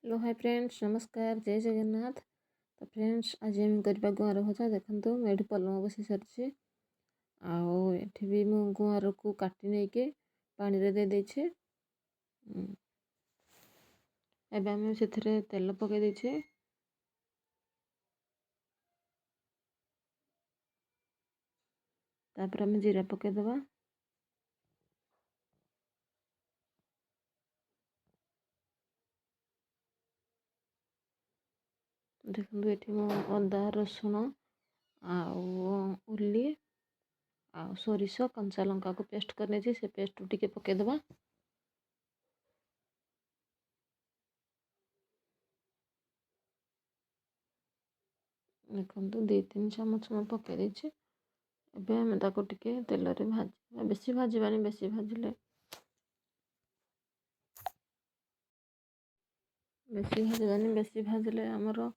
Hello hi friends, नमस्कार, जय जगन्नाथ। तो फ्रेंड्स आज आम करवा गुआर भजा। देखो मुझे पलंग बसी सारी आठी भी मु गुआर को काटी नहीं के पानी रे दे देछे। एबे आम से तेल पके देछे। तापर आम जीरा पके दबा। देखो ये मो अदा रसुण उल्ली सोरिष कंचा लंका को पेस्ट करने से पेस्ट टिके पके दबा। देखो 2-3 चामच मैं पके देछे। एबे आम ताको टिके तेल रे भाज बेसी भाजबानी, बेसी भाजिले बेसी भाजिले आमर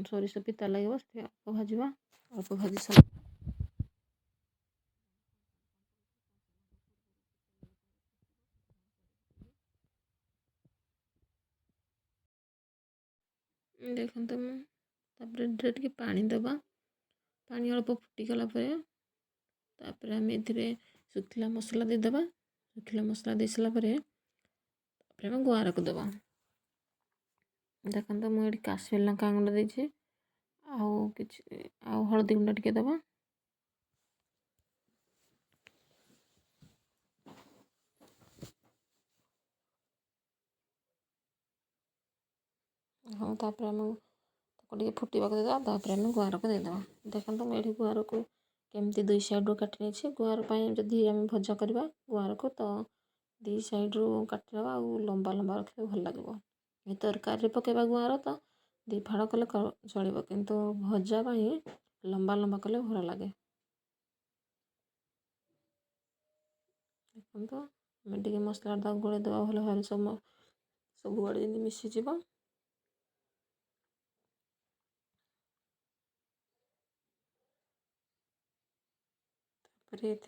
सोरिष पिता लगे। अल्प भाजवा, अल्प भाजी सारा देखो टे पानी दबा। पानी अल्प फुटीगला तापर आम ए सुखला मसला देदबा। सुखला मसला दे सारापर आम गुआर को दबा। देखो मुझे काश्मीर लंका गुंड देछे आउ हल्दी गुंड टिके दबा। हाँ तापर आम टे फुटवा देदे। तापर आम गुआर को देदबा। देखो मुझे गुआर को केमती 2 साइड काटि नहीं। गुआर जदि आम भजा करवा गुआर को तो 2 साइड काटिदेवा। लंबा लंबा रखिले भल लगे। तरकारी पकेबा गुआर तो 2 फाड़ कले चलो, किंतु भजा लंबा लंबा कले भल लगे। देखो टे मसला गोले देवा भल भाव सब आड़े मिसीज।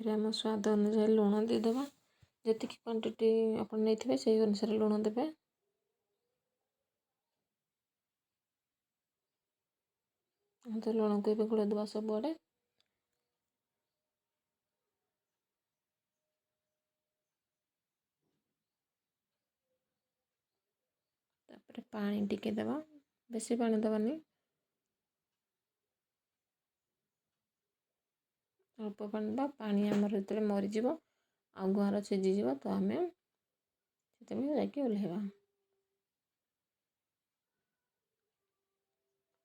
आम स्वाद अनुसार लुण देदेबा। जी क्वांटिटी आप नहीं से अनुसार लुण देवे। तो लुण को भी गोले देवा सब आड़े। तापर पानी टिके देवा, बेसी पानी दबानी, अल्प पानी दबा। पानी आमर जो मरीज आ गुआर सीझीज तो आम जाकि ओल्हेबा।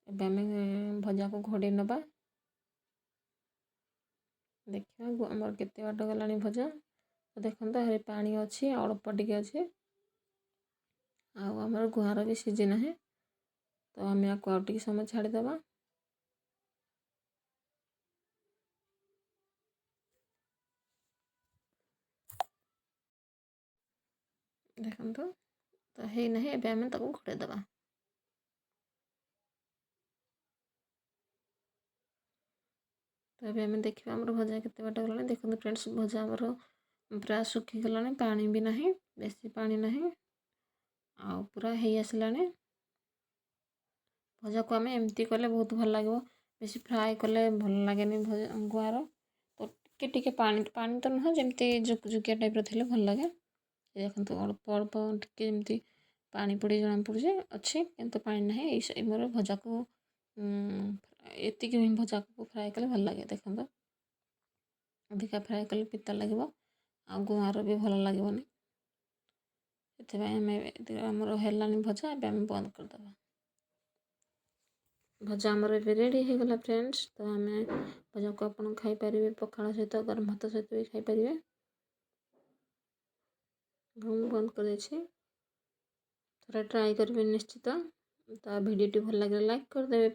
एबे आम भजा को घोड़े नबा। देखा आमर केते बाट गला भजा। तो देखो हरे पानी अच्छी अल्प टिके अच्छे आमर गुआर भी सीझी ना। तो आम आपको आउ टिके समय छाड़ीदबा। देखो तो है ना। एबे आम ताको घोड़े दबा। तो ये आम देखा आम भजा केते बाट गला। देखो फ्रेंड्स भजा आमर पूरा सुखी गला, पानी भी ना, बेसी पानी ना, आ पूरा है आसला। भजा को आम एमती कले बहुत भल लगे। बेसी फ्राए कले भल लगे गुआर। तो टिके पानी पानी तो नुह जमती जुकिया टाइप रे भल लगे। देखो अल्प अल्प टिके जमती पानी पड़ी जना पड़े अच्छे, किंतु पानी ना मोर भजा को एतिक भजा को फ्राए कले भल लगे। देखो अधिका फ्राए कले पिता लगे आ गुआर भी भल लगे। आमर है भजा। ए आम बंद करदे। भजा आमर ए रेडी हो गला फ्रेंड्स। तो आम भजा को आप खाईपर पखाड़ सहित, गरम भात सहित भी खाईपर। बंद कर थोड़ा ट्राई करेंगे निश्चित। तो वीडियो भल लगे लाइक करदे।